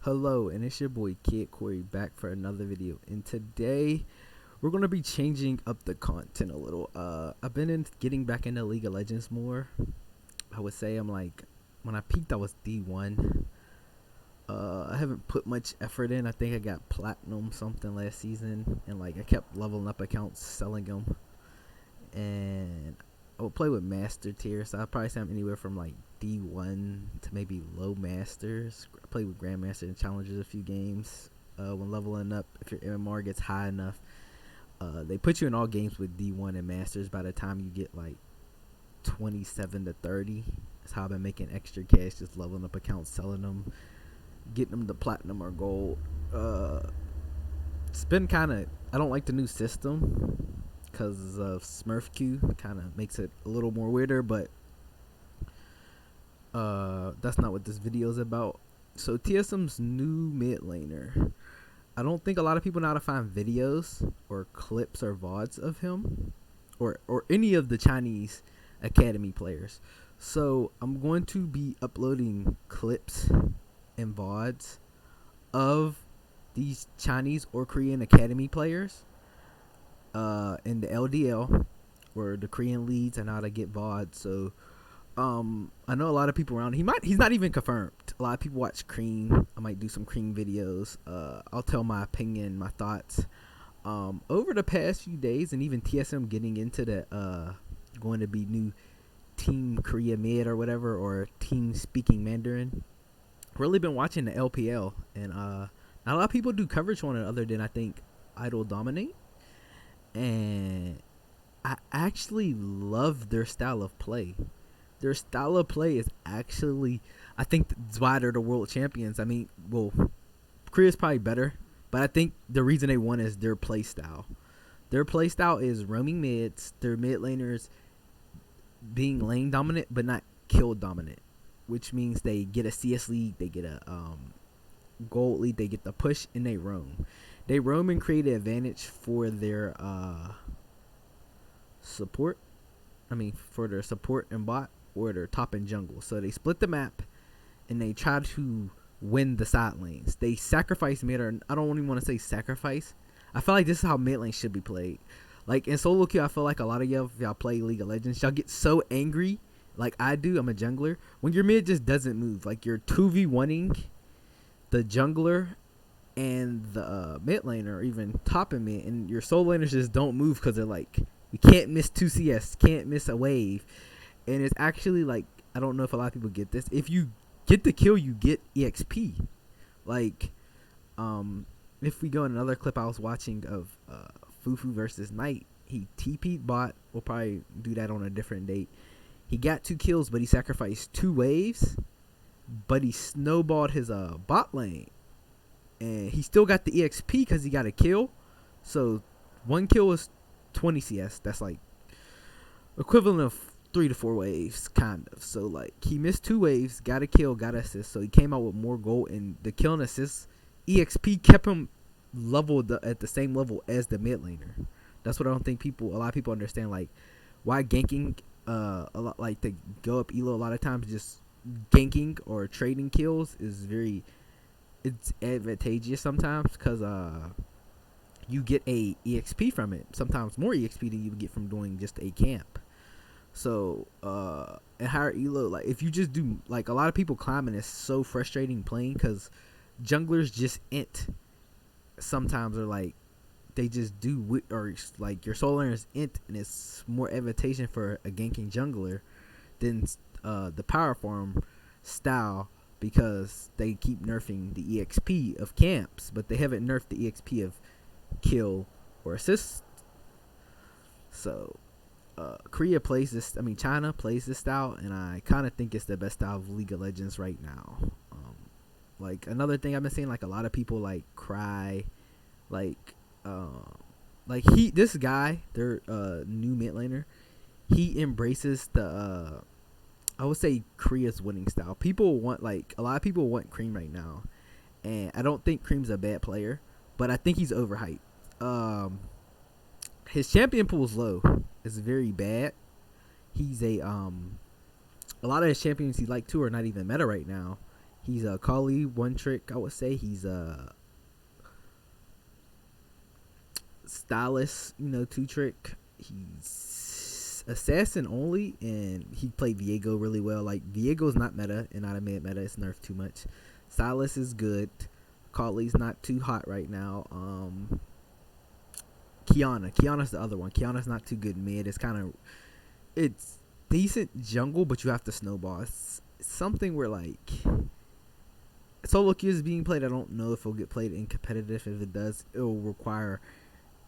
Hello, and it's your boy Keaiduo back for another video. And today we're gonna be changing up the content a little. I've been getting back into League of Legends more. I would say I'm like when I peaked, I was D1. I haven't put much effort in. I think I got platinum something last season, and like I kept leveling up accounts, selling them, and I would play with master tier. So I probably say I'm anywhere from like D1 to maybe low masters. I played with grandmaster and challengers a few games. When leveling up, if your MMR gets high enough, they put you in all games with D1 and masters. By the time you get like 27 to 30, that's how I've been making extra cash, just leveling up accounts, selling them, getting them to platinum or gold. It's been kind of, I don't like the new system because of Smurf Q. Kind of makes it a little more weirder, but that's not what this video is about. So TSM's new mid laner. I don't think a lot of people know how to find videos or clips or VODs of him or any of the Chinese academy players. So I'm going to be uploading clips and VODs of these Chinese or Korean academy players in the LDL, where the Korean leads and how to get VODs. So I know a lot of people around. He's not even confirmed. A lot of people watch Cream. I might do some Cream videos. I'll tell my opinion, my thoughts. Over the past few days, and even TSM getting into the going to be new Team Korea Mid or whatever, or Team Speaking Mandarin. Really been watching the LPL, and not a lot of people do coverage on it other than I think Idol Dominate, and I actually love their style of play. Their style of play is actually, I think that's why they're the world champions. I mean, well, Korea's probably better, but I think the reason they won is their play style. Their play style is roaming mids, their mid laners being lane dominant, but not kill dominant, which means they get a CS lead, they get a gold lead, they get the push, and they roam. They roam and create an advantage for their support. For their support and bot, or their top and jungle. So they split the map and they try to win the side lanes. They sacrifice mid, or I don't even want to say sacrifice. I feel like this is how mid lane should be played. Like in solo queue, I feel like a lot of y'all, if y'all play League of Legends, y'all get so angry, like I do. I'm a jungler. When your mid just doesn't move, like you're 2v1ing the jungler and the mid laner, or even top and mid, and your solo laners just don't move because they're like, we can't miss 2 CS, can't miss a wave. And it's actually like, I don't know if a lot of people get this. If you get the kill, you get EXP. Like, if we go in another clip I was watching of Fufu versus Knight, he TP'd bot. We'll probably do that on a different date. He got 2 kills, but he sacrificed 2 waves. But he snowballed his bot lane. And he still got the EXP because he got a kill. So 1 kill was 20 CS. That's like equivalent of 3 to 4 waves, kind of. So like he missed 2 waves, got a kill, got an assist. So he came out with more gold, and the kill and assist EXP kept him leveled at the same level as the mid laner. That's what I don't think a lot of people understand. Like why ganking a lot, like to go up elo a lot of times, just ganking or trading kills is it's advantageous sometimes, because you get a EXP from it. Sometimes more EXP than you would get from doing just a camp. So and higher elo, like if you just do, like a lot of people climbing is so frustrating playing, because junglers just int sometimes, or like they just do, or like your solo laner is int, and it's more advantageous for a ganking jungler than the power farm style, because they keep nerfing the EXP of camps, but they haven't nerfed the EXP of kill or assist. So China plays this style, and I kind of think it's the best style of League of Legends right now. Like another thing I've been seeing, like a lot of people like cry, like this guy, their new mid laner, he embraces the I would say Korea's winning style. A lot of people want Cream right now, and I don't think Cream's a bad player, but I think he's overhyped. His champion pool is low. It's very bad. He's a lot of his champions he liked too are not even meta right now. He's a Kali one trick, I would say. He's a stylist, two trick. He's assassin only, and he played Viego really well. Like, Viego's not meta and not a mid meta. It's nerfed too much. Stylist is good. Kali's not too hot right now. Kiana's the other one. Kiana's not too good mid. It's decent jungle, but you have to snowball. It's something where, like, solo queue is being played. I don't know if it'll get played in competitive. If it does, it will require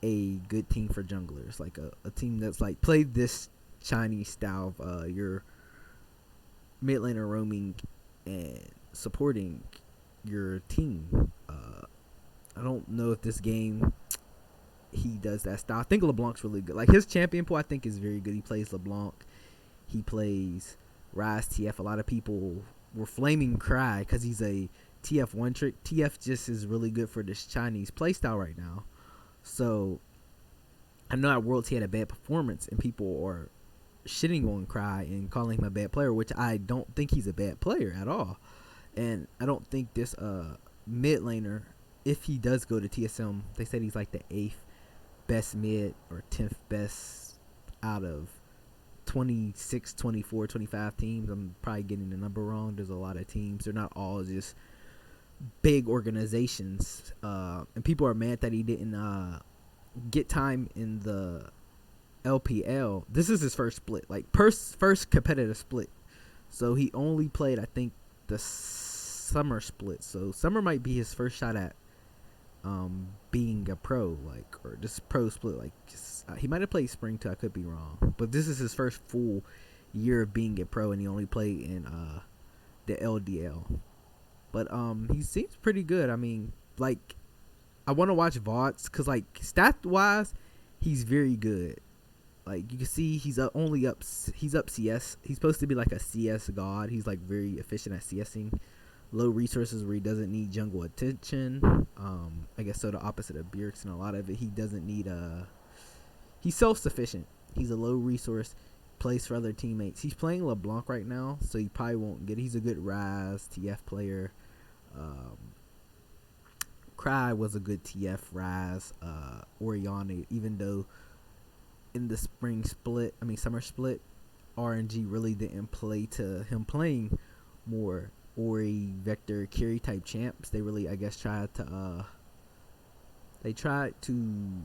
a good team for junglers, like a team that's like played this Chinese style of your mid laner roaming and supporting your team. I don't know if this game he does that style. I think LeBlanc's really good. Like, his champion pool, I think, is very good. He plays LeBlanc. He plays Rise TF. A lot of people were flaming Cry because he's a TF one trick. TF just is really good for this Chinese playstyle right now. So, I know at Worlds he had a bad performance, and people are shitting on Cry and calling him a bad player, which I don't think he's a bad player at all. And I don't think this mid laner, if he does go to TSM, they said he's like the 8th best mid or 10th best out of 26, 24, 25 teams. I'm probably getting the number wrong. There's a lot of teams. They're not all just big organizations. And people are mad that he didn't get time in the LPL. This is his first split, like first competitive split. So he only played, I think, the summer split. So summer might be his first shot at being a pro, like, or just pro split. Like, he might have played spring too. I could be wrong, but this is his first full year of being a pro, and he only played in the LDL. But he seems pretty good. I mean, like, I want to watch VODs because, like, stat wise, he's very good. Like, you can see he's up CS. He's supposed to be like a CS god. He's like very efficient at CSing. Low resources where he doesn't need jungle attention. I guess so the opposite of Bjergsen. A lot of it he doesn't need he's self-sufficient. He's a low resource, plays for other teammates. He's playing LeBlanc right now, so he probably won't get it. He's a good Rise TF player. Cry was a good TF Rise. Oriana, even though in the summer split, RNG really didn't play to him playing more Ori, Vector, carry type champs. They really, I guess, tried to how can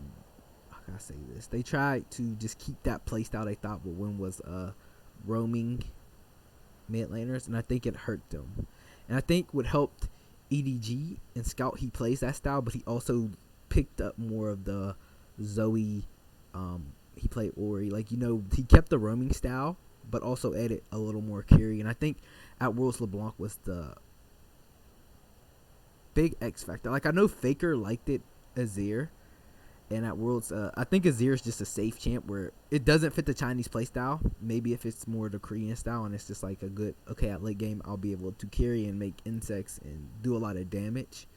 I say this? They tried to just keep that playstyle they thought would win was roaming mid laners, and I think it hurt them. And I think what helped EDG and Scout, he plays that style, but he also picked up more of the Zoe. He played Ori, like, he kept the roaming style, but also added a little more carry. And I think at Worlds LeBlanc was the big X factor. Like, I know Faker liked it Azir, and at Worlds, I think Azir is just a safe champ where it doesn't fit the Chinese play style. Maybe if it's more the Korean style and it's just like a good, okay, at late game I'll be able to carry and make insects and do a lot of damage.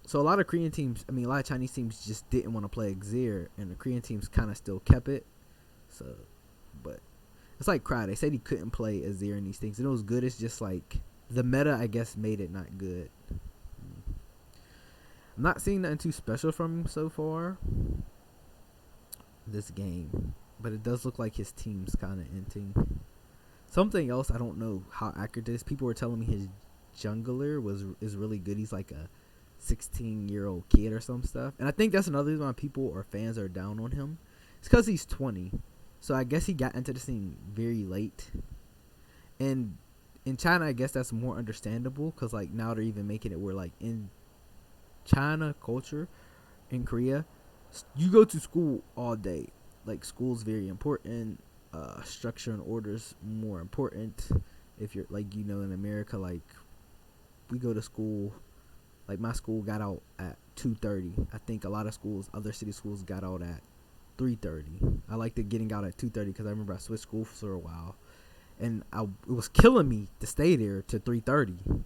So a lot of Korean teams, a lot of Chinese teams just didn't want to play Azir, and the Korean teams kind of still kept it. So, but it's like Cry. They said he couldn't play Azir in these things, and it was good. It's just like the meta, I guess, made it not good. I'm not seeing nothing too special from him so far this game, but it does look like his team's kind of ending. Something else, I don't know how accurate it is. People were telling me his jungler is really good. He's like a 16-year-old kid or some stuff, and I think that's another reason why people or fans are down on him. It's because he's 20, so I guess he got into the scene very late. And in China, I guess that's more understandable because, like, now they're even making it where, like, in China culture, in Korea, you go to school all day. Like, school's very important. Structure and order's more important. If you're, like, in America, like, we go to school. Like, my school got out at 2:30. I think a lot of schools, other city schools, got out at 3:30. I liked it getting out at 2:30 because I remember I switched schools for a while, and it was killing me to stay there to 3:30.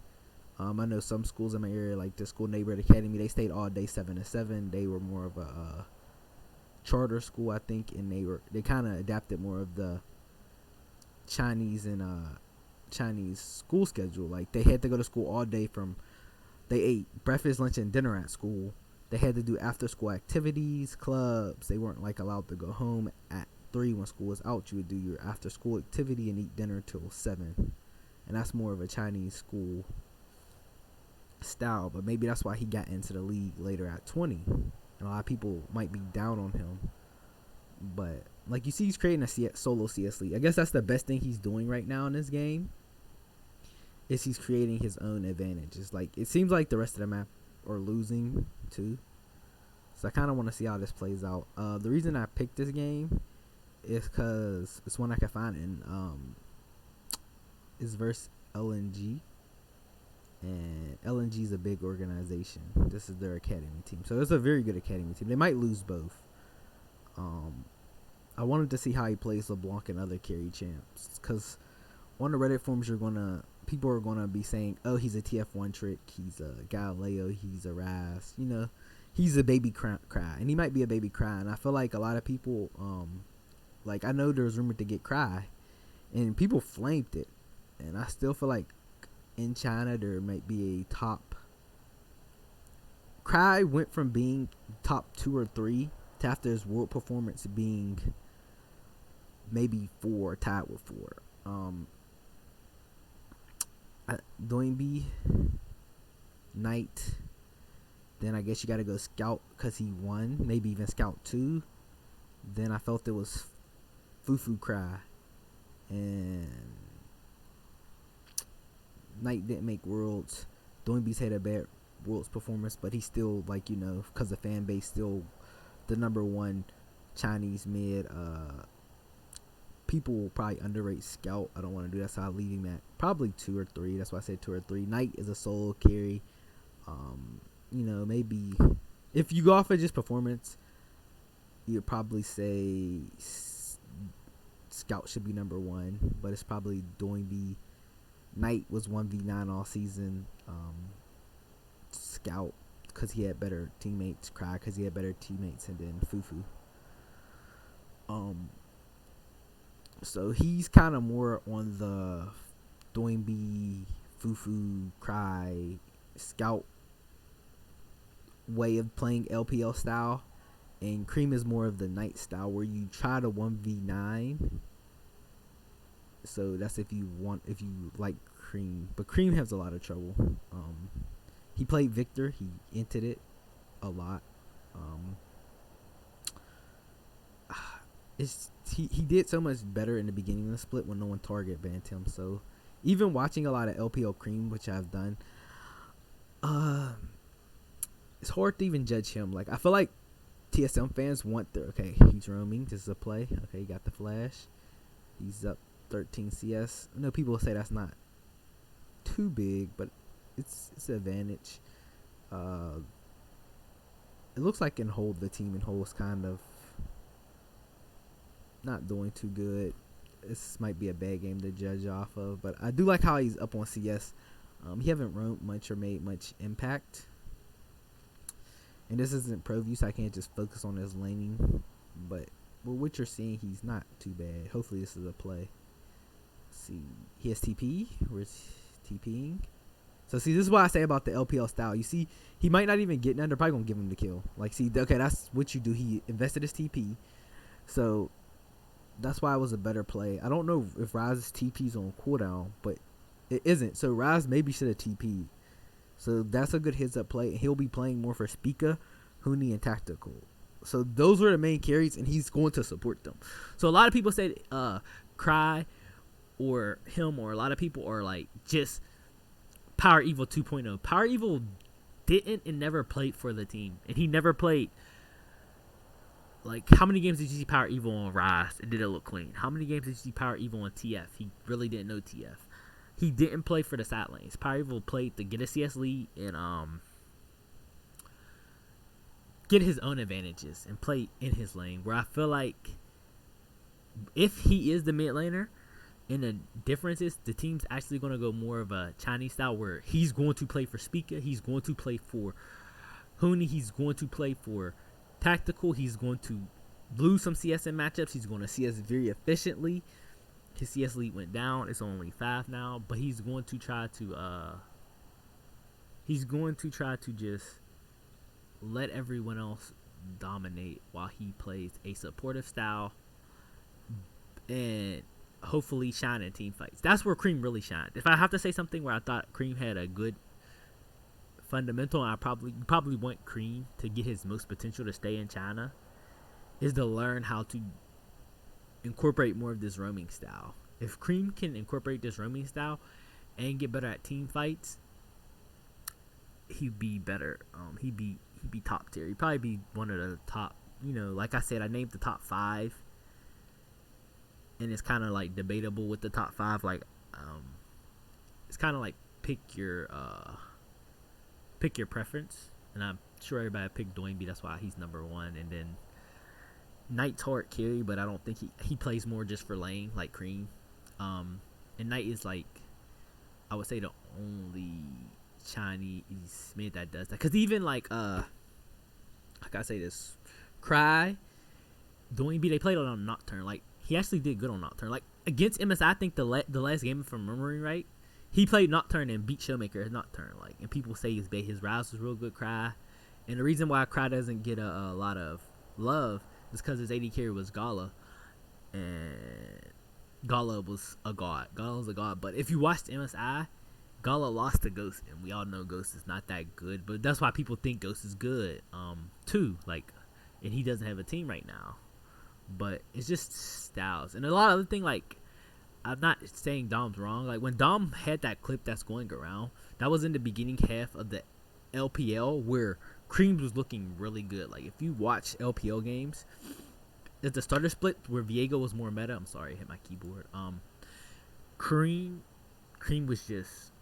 I know some schools in my area, like the school neighborhood academy, they stayed all day 7 to 7. They were more of a charter school, I think, and they kind of adapted more of the Chinese and Chinese school schedule. Like they had to go to school all day from they ate breakfast, lunch, and dinner at school. They had to do after school activities, clubs. They weren't like allowed to go home at 3 when school was out. You would do your after school activity and eat dinner till 7. And that's more of a Chinese school style. But maybe that's why he got into the league later at 20. And a lot of people might be down on him. But like you see, he's creating a solo CS league. I guess that's the best thing he's doing right now in this game. Is he's creating his own advantages. Like it seems like the rest of the map are losing too. So I kind of want to see how this plays out. The reason I picked this game is because it's one I can find in is versus LNG, and LNG is a big organization. This is their academy team, so it's a very good academy team. They might lose both. I wanted to see how he plays LeBlanc and other carry champs, because on the Reddit forums people are gonna be saying, oh, he's a TF1 trick, he's a Galileo, he's a Raz, you know, he's a baby cry, and he might be a baby cry. And I feel like a lot of people, like I know there was rumored to get Cry, and people flamed it, and I still feel like in China there might be a top. Cry went from being top 2 or 3 to after his world performance being maybe 4, tied with 4. Doinby, Knight, then I guess you got to go Scout because he won, maybe even Scout 2. Then I felt it was Fufu Cry, and Knight didn't make Worlds. Doinby's had a bad Worlds performance, but he's still, like, you know, because the fan base still the number 1 Chinese mid. People will probably underrate Scout. I don't want to do that, so I'll leave him at probably 2 or 3. That's why I said 2 or 3. Knight is a solo carry. You know, maybe if you go off of just performance, you'd probably say Scout should be number 1, but it's probably Doinby. Knight was 1v9 all season. Scout because he had better teammates. Cry because he had better teammates, and then Fufu. So he's kind of more on the Doinby, Fufu, Cry, Scout way of playing LPL style, and Cream is more of the Knight style where you try to 1v9. So that's if you like Cream, but Cream has a lot of trouble. He played Victor, he entered it a lot. He did so much better in the beginning of the split when no one target banned him. So even watching a lot of LPL Cream, which I've done, it's hard to even judge him. Like I feel like TSM fans want okay, he's roaming, this is a play. Okay, he got the flash. He's up 13 CS. I know people say that's not too big, but it's an advantage. It looks like in hold the team in hold is kind of not doing too good. This might be a bad game to judge off of, but I do like how he's up on CS. He haven't roamed much or made much impact, and this isn't pro view, so I can't just focus on his laning. But with what you're seeing, he's not too bad. Hopefully this is a play. Let's see, he has TP. Where's TPing? So see, this is what I say about the LPL style. You see, he might not even get none. They're probably gonna give him the kill. Like, see, okay, that's what you do. He invested his TP, so that's why it was a better play. I don't know if Raz's TP's on cooldown, but it isn't. So Raz maybe should have TP'd. So that's a good heads up play. He'll be playing more for Spica, Huni, and Tactical. So those were the main carries, and he's going to support them. So a lot of people say Cry or him, or a lot of people are like just Power Evil 2.0. Power Evil didn't and never played for the team, and he never played. Like, how many games did you see Power Evil on Rise and did it look clean? How many games did you see Power Evil on TF? He really didn't know TF. He didn't play for the side lanes. Power Evil played to get a CS lead and get his own advantages and play in his lane. Where I feel like if he is the mid laner, and the difference is the team's actually going to go more of a Chinese style where he's going to play for Spica, he's going to play for Huni, he's going to play for Tactical, he's going to lose some CSM matchups, he's going to CS very efficiently, His CS lead went down. It's only 5 now, but he's going to try to just let everyone else dominate while he plays a supportive style and hopefully shine in team fights. That's where Cream really shined. If I have to say something where I thought Cream had a good fundamental, I probably want Cream to get his most potential to stay in China, is to learn how to incorporate more of this roaming style. If Cream can incorporate this roaming style and get better at team fights, he'd be better. He'd be top tier. He'd probably be one of the top. Like I said, I named the top 5, and it's kind of like debatable with the top 5. Like, it's kind of like pick your preference, and I'm sure everybody picked Doinby. That's why he's number 1, and then Knight's hard carry, but I don't think he plays more just for lane like Cream. And Knight is like, I would say, the only Chinese mid that does that. Cause even like I gotta say this, Cry, Doinby, they played on Nocturne. Like, he actually did good on Nocturne. Like, against MSI, I think the last game, if I'm remembering right, he played Nocturne and beat Showmaker as Nocturne. Like, and people say his Rouse was real good, Cry. And the reason why Cry doesn't get a lot of love is because his AD carry was Gala, and Gala was a god. But if you watched MSI, Gala lost to Ghost, and we all know Ghost is not that good. But that's why people think Ghost is good, too. Like, and he doesn't have a team right now. But it's just styles, and a lot of other thing. Like, I'm not saying Dom's wrong. Like, when Dom had that clip that's going around, that was in the beginning half of the LPL where Cream was looking really good. Like, if you watch LPL games, it's the starter split where Viego was more meta. I'm sorry, I hit my keyboard. Cream was just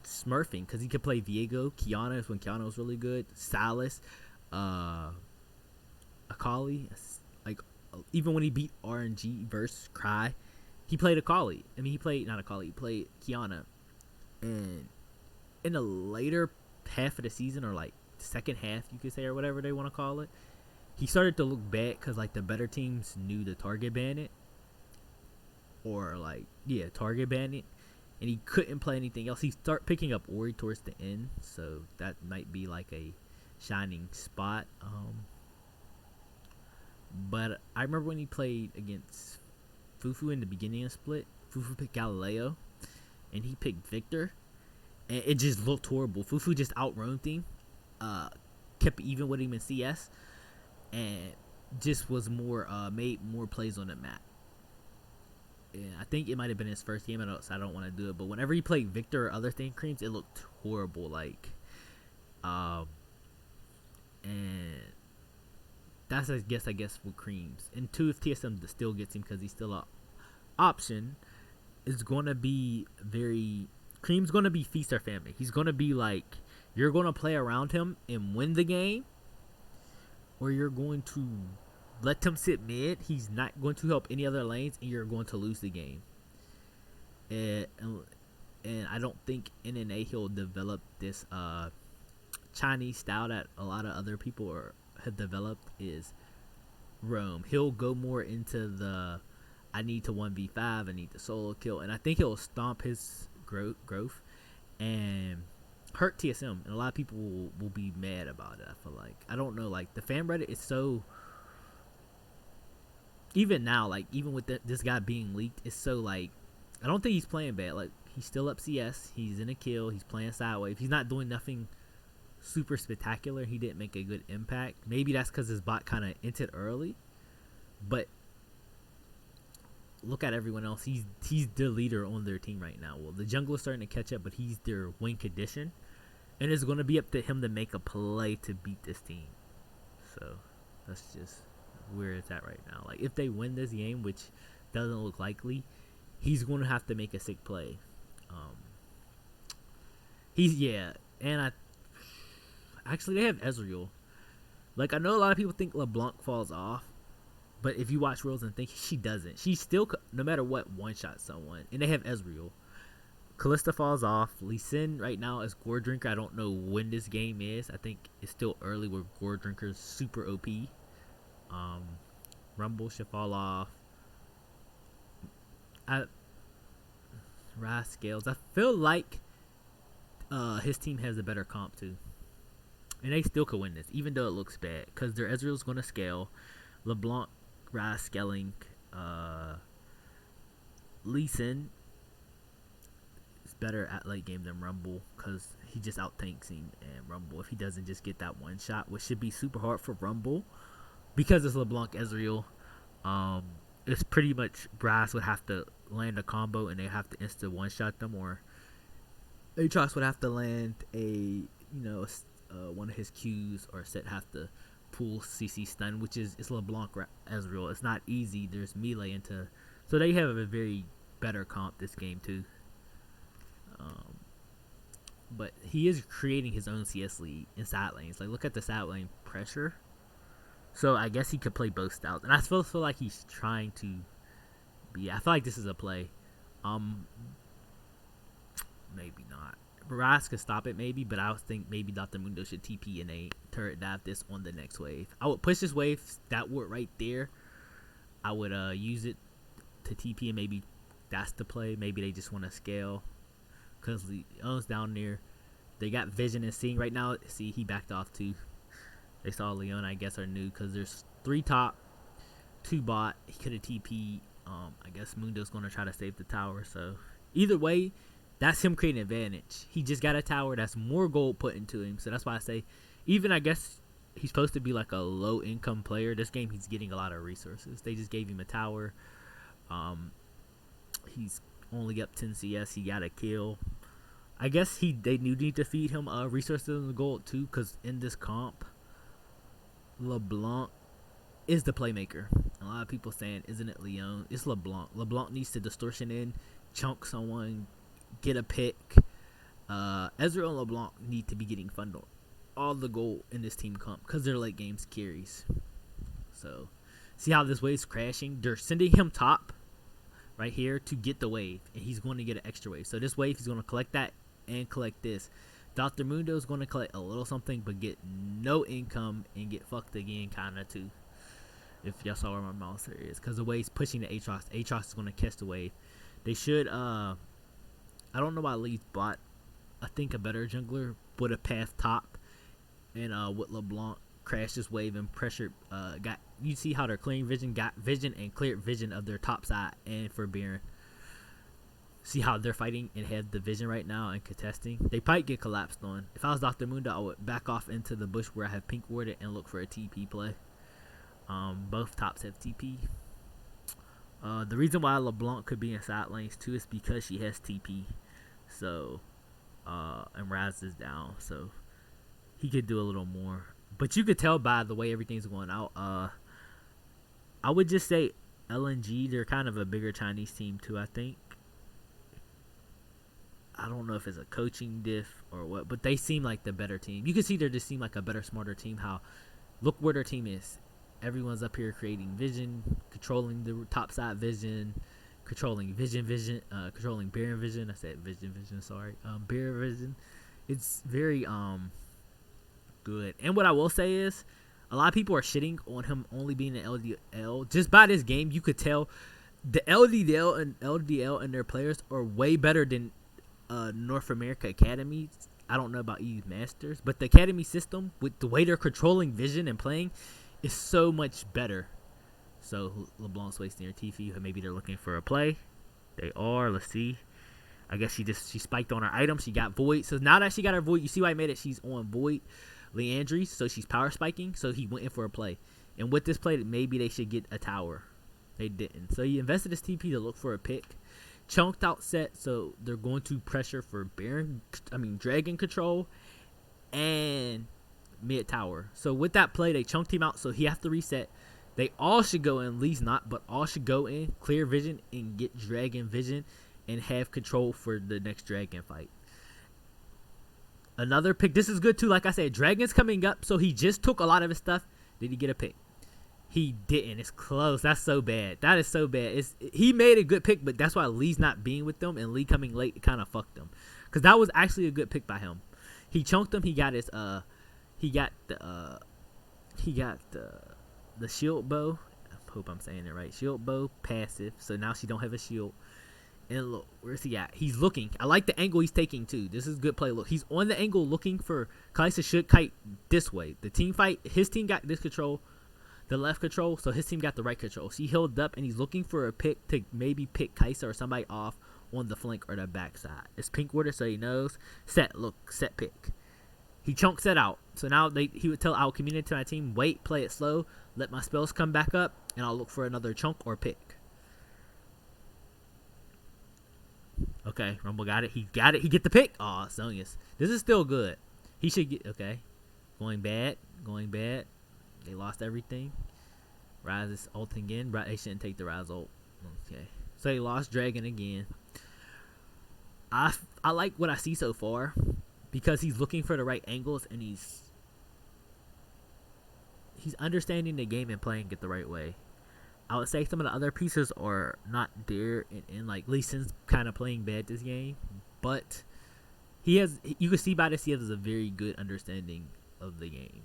smurfing because he could play Viego. Kiana is when Kiana was really good. Silas, Akali, like, even when he beat RNG versus Cry, he played Akali. I mean, he played Kiana. And in the later half of the season, or like second half, you could say, or whatever they want to call it, he started to look bad because, like, the better teams knew to target ban it. Or, like, target ban it. And he couldn't play anything else. He started picking up Ori towards the end, so that might be like a shining spot. But I remember when he played against Fufu in the beginning of Split, Fufu picked Galileo, and he picked Victor, and it just looked horrible. Fufu just outroamed him, kept even with him in CS, and just was made more plays on the map. And I think it might have been his first game, so I don't want to do it. But whenever he played Victor or other thing Creams, it looked horrible. Like, and that's I guess with Creams. And 2, if TSM still gets him because he's still an option, is going to be Cream's going to be feast or famine. He's going to be like, you're going to play around him and win the game, or you're going to let him sit mid. He's not going to help any other lanes, and you're going to lose the game. And I don't think NNA he'll develop this Chinese style that a lot of other people have developed, is roam. He'll go more into the I need to 1v5, I need to solo kill, and I think he'll stomp his growth and hurt TSM, and a lot of people will be mad about it. I feel like, I don't know, like, the fan Reddit is so, even now, like, even with this guy being leaked, it's so, like, I don't think he's playing bad. Like, he's still up CS, he's in a kill, he's playing sideways, he's not doing nothing super spectacular. He didn't make a good impact. Maybe that's because his bot kind of entered early, but look at everyone else. He's the leader on their team right now. Well, the jungler's starting to catch up, but he's their win condition, and it's going to be up to him to make a play to beat this team. So that's just where it's at right now. Like, if they win this game, which doesn't look likely, he's going to have to make a sick play. And actually, they have Ezreal. Like, I know a lot of people think LeBlanc falls off, but if you watch Worlds and think, she doesn't. She still, no matter what, one-shot someone. And they have Ezreal. Kalista falls off. Lee Sin right now is Gore Drinker. I don't know when this game is. I think it's still early where Gore Drinker's super OP. Rumble should fall off. Rise scales. I feel like his team has a better comp too, and they still could win this, even though it looks bad, because their Ezreal's going to scale. LeBlanc, Rise scaling. Lee Sin is better at late game than Rumble because he just out tanks him and Rumble if he doesn't just get that one shot, which should be super hard for Rumble because it's LeBlanc Ezreal. Um, it's pretty much Brass would have to land a combo and they have to insta one shot them, or Aatrox would have to land one of his Qs, or Set have to pull CC stun, which is it's LeBlanc Ezreal. It's not easy. There's melee into, so they have a very better comp this game too. But he is creating his own CS lead in side lanes. Like, look at the side lane pressure. So I guess he could play both styles, and I feel like he's trying to be. I feel like this is a play. Maybe not. Raz could stop it maybe, but I would think maybe Dr. Mundo should TP and a turret dive this on the next wave. I would push this wave, that ward right there. I would use it to TP, and maybe that's the play. Maybe they just want to scale because Leon's down there. They got vision and seeing right now. See, he backed off too. They saw Leon, I guess, are new because there's 3 top, 2 bot. He could have TP. I guess Mundo's going to try to save the tower. So either way, that's him creating advantage. He just got a tower. That's more gold put into him. So that's why I say, even I guess he's supposed to be like a low income player. This game he's getting a lot of resources. They just gave him a tower. He's only up 10 CS. He got a kill. I guess they do need to feed him resources and gold too, because in this comp, LeBlanc is the playmaker. A lot of people saying, isn't it Leon? It's LeBlanc. LeBlanc needs to distortion in, chunk someone, get a pick. Ezreal and LeBlanc need to be getting funded all the gold in this team comp because they're late games carries. So see how this wave's crashing? They're sending him top right here to get the wave, and he's going to get an extra wave. So this wave, he's going to collect that and collect this. Dr. Mundo is going to collect a little something but get no income and get fucked again kind of too. If y'all saw where my mouse is, because the wave's pushing the Aatrox. Aatrox is going to catch the wave. They should I don't know why Lee's bot. I think a better jungler would have passed top, and with LeBlanc crashed this wave and pressured. You see how they're clearing vision, got vision and cleared vision of their top side, and for Baron. See how they're fighting and have the vision right now and contesting. They probably get collapsed on. If I was Dr. Mundo, I would back off into the bush where I have pink warded and look for a TP play. Both tops have TP. The reason why LeBlanc could be in side lanes too is because she has TP. So, and Raz is down, so he could do a little more. But you could tell by the way everything's going out. I would just say LNG, they're kind of a bigger Chinese team too, I think. I don't know if it's a coaching diff or what, but they seem like the better team. You can see they just seem like a better, smarter team. Look where their team is. Everyone's up here creating vision, controlling the top side vision, controlling controlling Baron vision. I said vision, sorry. Baron vision. It's very good. And what I will say is, a lot of people are shitting on him only being an LDL. Just by this game, you could tell the LDL and their players are way better than North America Academy. I don't know about EU Masters, but the Academy system, with the way they're controlling vision and playing, is so much better. So LeBlanc's wasting her TP. Maybe they're looking for a play. They are. Let's see. I guess she spiked on her item. She got Void. So now that she got her Void, you see why I made it? She's on Void Leandry, so she's power spiking. So he went in for a play. And with this play, maybe they should get a tower. They didn't. So he invested his TP to look for a pick. Chunked out Set, so they're going to pressure for Dragon control and mid tower. So with that play, they chunked him out, so he have to reset. They all should go in, Lee's not, but all should go in, clear vision, and get Dragon vision, and have control for the next Dragon fight. Another pick. This is good too. Like I said, Dragon's coming up, so he just took a lot of his stuff. Did he get a pick? He didn't. It's close. That's so bad. That is so bad. He made a good pick, but that's why Lee's not being with them, and Lee coming late kind of fucked them. Because that was actually a good pick by him. He chunked him. He got the shield bow. I hope I'm saying it right. Shield bow passive. So now she don't have a shield. And look, where's he at? He's looking. I like the angle he's taking too. This is good play. Look, he's on the angle looking for Kaisa should kite this way. The team fight, his team got this control, the left control, so his team got the right control. So he held up and he's looking for a pick to maybe pick Kaisa or somebody off on the flank or the backside. It's pink water, so he knows. Set, look, set pick. He chunks it out. So now he would tell, I'll communicate to my team, wait, play it slow, let my spells come back up, and I'll look for another chunk or pick. Okay, Rumble got it. He got it. He get the pick. Aw, Sonius. This is still good. He should get... Okay. Going bad. Going bad. They lost everything. Rise is ulting again. They shouldn't take the Rise ult. Okay. So he lost Dragon again. I like what I see so far. Because he's looking for the right angles. And he's understanding the game and playing it the right way. I would say some of the other pieces are not there, and like Lee Sin's kind of playing bad this game, but he has. You can see by this he has a very good understanding of the game.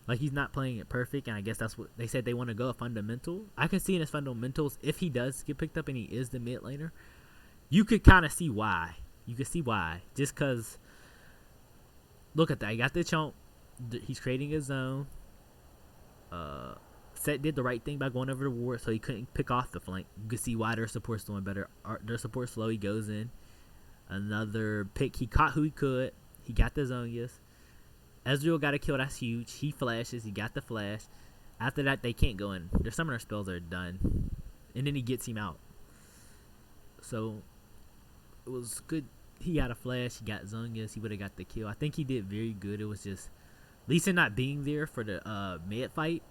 Like he's not playing it perfect, and I guess that's what they said they want to go a fundamental. I can see in his fundamentals if he does get picked up and he is the mid laner, you could kind of see why. You could see why, just because. Look at that. He got the chunk. He's creating his zone. Set did the right thing by going over the ward, so he couldn't pick off the flank. You can see why their support's doing better. Their support's slow. He goes in. Another pick. He caught who he could. He got the Zonias. Ezreal got a kill. That's huge. He flashes. He got the flash. After that, they can't go in. Their summoner spells are done. And then he gets him out. So, it was good. He got a flash. He got Zonias. He would have got the kill. I think he did very good. It was just Lisa not being there for the mid fight.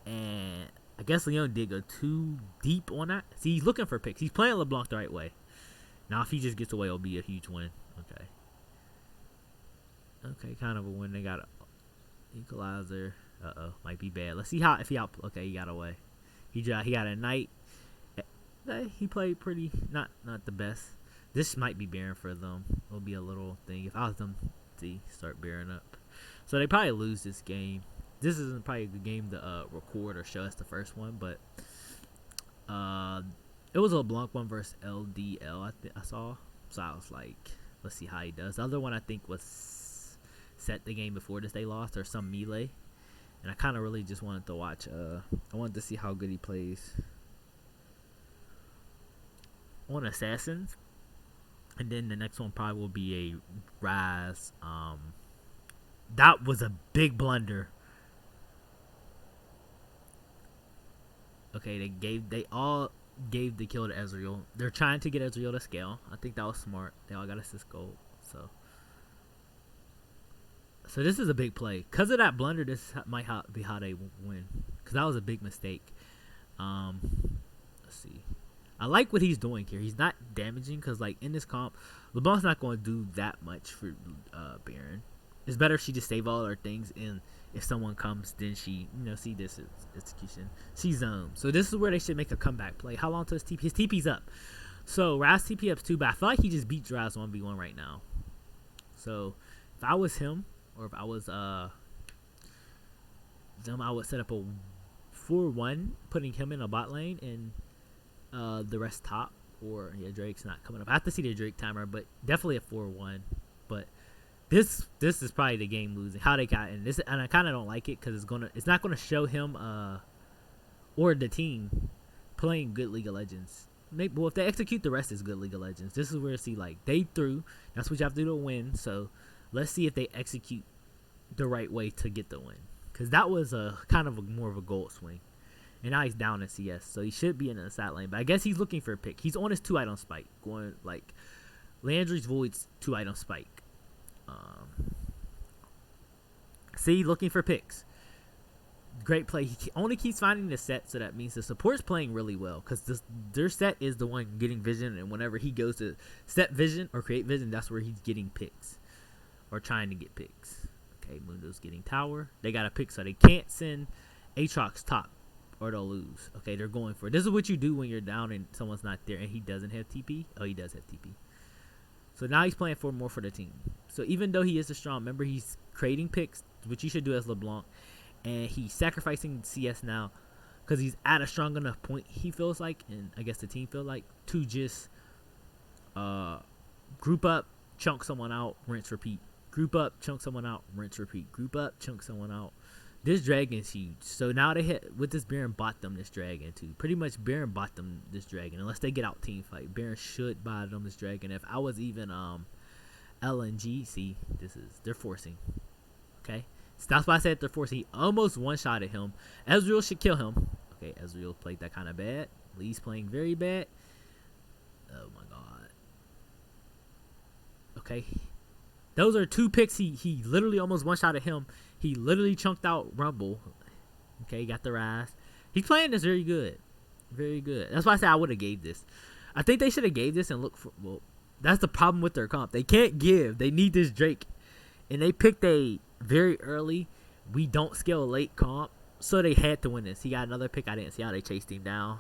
And I guess Leon did go too deep on that. See, he's looking for picks. He's playing LeBlanc the right way. Now, if he just gets away, it'll be a huge win. Okay. Okay, kind of a win. They got an equalizer. Might be bad. Let's see how if he out. Okay, he got away. He got a knight. He played pretty. Not the best. This might be Baron for them. It'll be a little thing. If I was them, start Baron up. So they probably lose this game. This isn't probably a good game to record or show us the first one, but it was a LeBlanc one versus LDL. I saw, so I was like, let's see how he does. The other one I think was set the game before this they lost or some melee, and I kind of really just wanted to watch. I wanted to see how good he plays on Assassins, and then the next one probably will be a Rise. That was a big blunder. Okay, they all gave the kill to Ezreal. They're trying to get Ezreal to scale. I think that was smart. They all got assist gold. So this is a big play. Because of that blunder, this might be how they win. Because that was a big mistake. Let's see. I like what he's doing here. He's not damaging because, like, in this comp, LeBlanc's not going to do that much for Baron. It's better if she just save all her things, and if someone comes, then she, see this is execution. She zones. So this is where they should make a comeback play. How long till his TP? His TP's up. So Raz TP up's too, but I feel like he just beats Raz 1v1 right now. So if I was him, or if I was them, I would set up a 4-1, putting him in a bot lane and the rest top. Or Drake's not coming up. I have to see the Drake timer, but definitely a 4-1. But This is probably the game losing. How they got in this, and I kind of don't like it because it's not gonna show him or the team playing good League of Legends. Well, if they execute, the rest is good League of Legends. This is where see like they threw. That's what you have to do to win. So let's see if they execute the right way to get the win. Because that was a kind of more of a gold swing, and now he's down in CS, so he should be in the side lane. But I guess he's looking for a pick. He's on his 2-item spike, going like Landry's Void's 2-item spike. See, looking for picks. Great play. He only keeps finding the set, so that means the support's playing really well because their set is the one getting vision, and whenever he goes to set vision or create vision, that's where he's getting picks or trying to get picks. Okay, Mundo's getting tower. They got a pick, so they can't send Aatrox top or they'll lose. Okay, they're going for it. This is what you do when you're down and someone's not there and he doesn't have TP. Oh, he does have TP. So now he's playing more for the team. So even though he is a strong member, he's creating picks, which you should do as LeBlanc, and he's sacrificing CS now because he's at a strong enough point, he feels like, and I guess the team feel like, to just group up, chunk someone out, rinse, repeat. Group up, chunk someone out, rinse, repeat. Group up, chunk someone out. This dragon's huge. So now they hit with this Baron bought them this dragon too. Pretty much Baron bought them this dragon. Unless they get out team fight. Baron should buy them this dragon. If I was even LNG, see, they're forcing. Okay? So that's why I said they're forcing. He almost one-shotted him. Ezreal should kill him. Okay, Ezreal played that kind of bad. Lee's playing very bad. Oh my god. Okay. Those are 2 picks. He literally almost one-shotted him. He literally chunked out Rumble. Okay, got the rise. He's playing this very good. Very good. That's why I said I would have gave this. I think they should have gave this and look for... Well, that's the problem with their comp. They can't give. They need this Drake. And they picked a very early, we don't scale late comp. So they had to win this. He got another pick. I didn't see how they chased him down.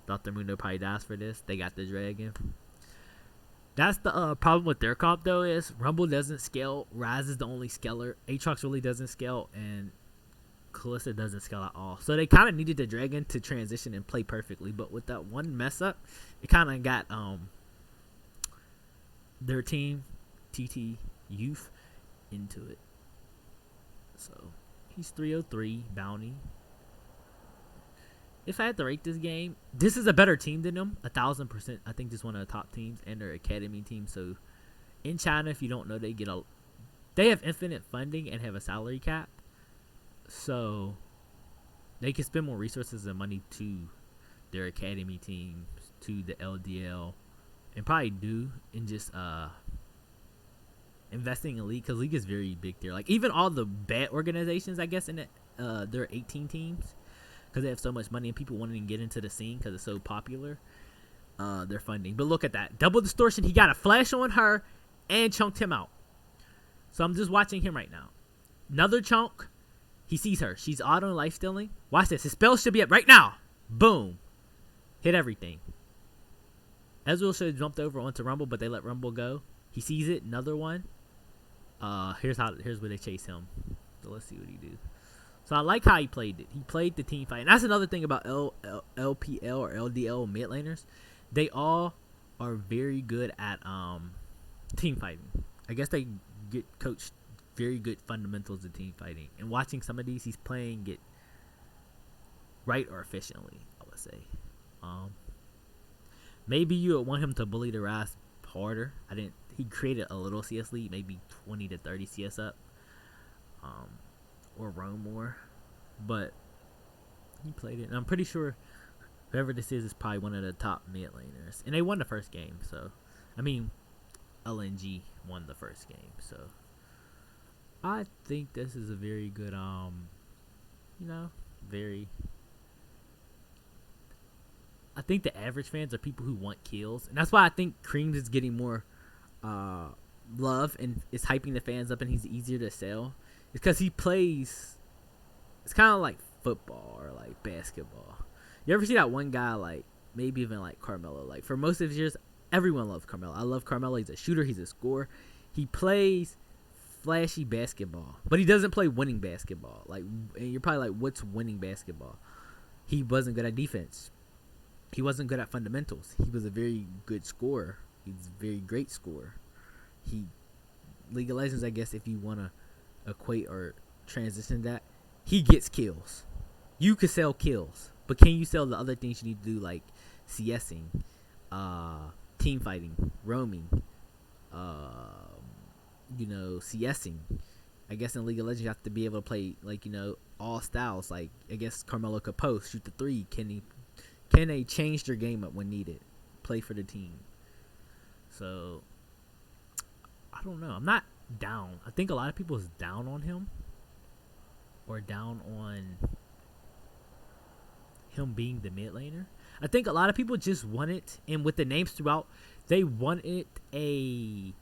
Thought the Mundo probably dies for this. They got the dragon. That's the problem with their comp, though, is Rumble doesn't scale. Rise is the only scaler. Aatrox really doesn't scale, and Kalista doesn't scale at all. So they kind of needed the dragon to transition and play perfectly. But with that one mess up, it kind of got their team, TT Youth, into it. So he's 303 bounty. If I had to rate this game, this is a better team than them, 1,000%. I think this is one of the top teams and their academy team. So in China, if you don't know, they have infinite funding and have a salary cap, so they can spend more resources and money to their academy teams, to the LDL, and probably do in just investing in league, because league is very big there. Like even all the bad organizations, I guess, in it, there are 18 teams. Because they have so much money and people wanting to get into the scene because it's so popular, they're funding. But look at that. Double distortion. He got a flash on her and chunked him out. So I'm just watching him right now. Another chunk. He sees her. She's auto life stealing. Watch this. His spell should be up right now. Boom. Hit everything. Ezreal should have jumped over onto Rumble, but they let Rumble go. He sees it. Another one. Here's where they chase him. So let's see what he do. So I like how he played it. He played the team fight. And that's another thing about LPL or LDL mid laners. They all are very good at team fighting. I guess they get coached very good fundamentals of team fighting. And watching some of these, he's playing it right or efficiently, I would say. Maybe you would want him to bully the Rise harder. He created a little CS lead, maybe 20 to 30 CS up. Or roam more, but he played it, and I'm pretty sure whoever this is probably one of the top mid laners, and they won the first game. So, I mean, LNG won the first game, so I think this is a very good, very. I think the average fans are people who want kills, and that's why I think Creams is getting more love and is hyping the fans up, and he's easier to sell. Because he plays, it's kind of like football or like basketball. You ever see that one guy, like maybe even like Carmelo? Like for most of his years, everyone loves Carmelo. I love Carmelo. He's a shooter. He's a scorer. He plays flashy basketball, but he doesn't play winning basketball. Like, and you're probably like, what's winning basketball? He wasn't good at defense. He wasn't good at fundamentals. He was a very good scorer. He's a very great scorer. League of Legends, I guess, if you want to equate or transition that, he gets kills. You could sell kills, but can you sell the other things you need to do, like CSing, team fighting, roaming, CSing? I guess in League of Legends you have to be able to play all styles. Like I guess Carmelo could post, shoot the three. Can they change their game up when needed? Play for the team. So I don't know. I'm not down. I think a lot of people is down on him, or down on him being the mid laner. I think a lot of people just want it, and with the names throughout, they wanted a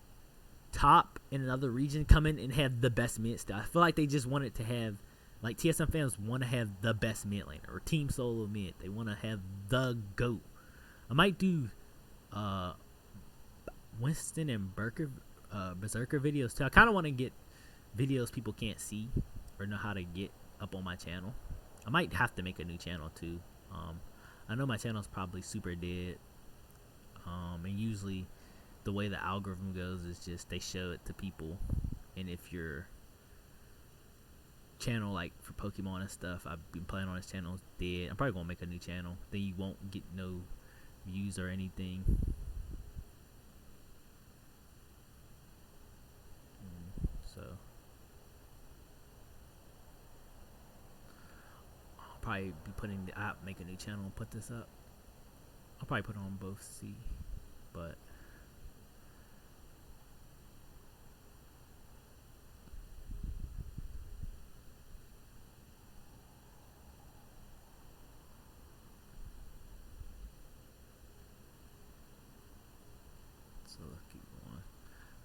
top in another region come in and have the best mid style. I feel like they just wanted to have, like TSM fans want to have the best mid laner or team solo mid. They want to have the GOAT. I might do Winston and Berserker videos too. I kind of want to get videos people can't see or know how to get up on my channel. I might have to make a new channel too. I know my channel's probably super dead. And usually the way the algorithm goes is just they show it to people, and if your channel, like for Pokemon and stuff, I've been playing on this channel, is dead, I'm probably gonna make a new channel. Then you won't get no views or anything. So I'll probably be putting the app, make a new channel, and put this up. I'll probably put it on both C, but so let's keep going.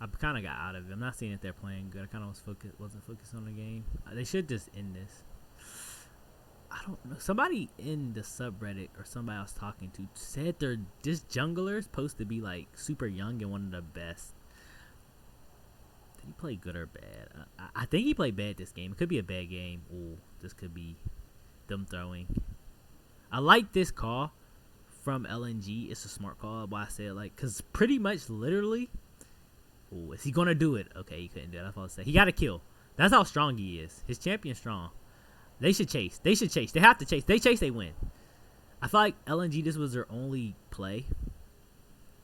I kind of got out of it. I'm not seeing if they're playing good. I kind of wasn't focused on the game. They should just end this. I don't know. Somebody in the subreddit or somebody I was talking to said this jungler is supposed to be like super young and one of the best. Did he play good or bad? I think he played bad this game. It could be a bad game. Ooh, this could be them throwing. I like this call from LNG. It's a smart call. Why I say it like, because pretty much literally. Ooh, is he gonna do it? Okay, he couldn't do it. That's what I was saying. He got a kill. That's how strong he is. His champion's strong. They should chase. They should chase. They have to chase. They chase, they win. I feel like LNG, this was their only play.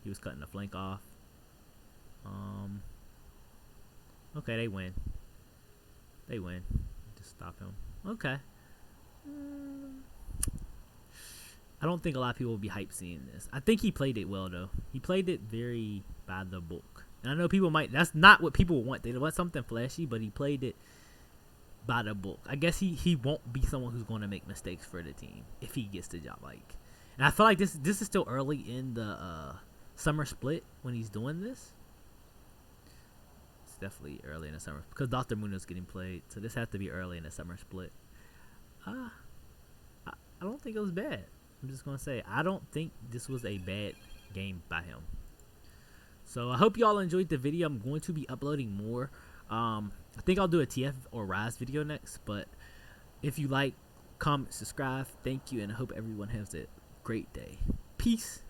He was cutting the flank off. Okay, they win. They win. Just stop him. Okay. I don't think a lot of people will be hyped seeing this. I think he played it well, though. He played it very by the book. And I know people might... That's not what people want. They want something flashy, but he played it by the book. I guess he won't be someone who's going to make mistakes for the team if he gets the job. Like, and I feel like this is still early in the summer split when he's doing this. It's definitely early in the summer because Dr. Muno's getting played, so this has to be early in the summer split. I don't think it was bad. I'm just gonna say I don't think this was a bad game by him. So I hope y'all enjoyed the video. I'm going to be uploading more. I think I'll do a TF or Rise video next, but if you like, comment, subscribe, thank you, and I hope everyone has a great day. Peace.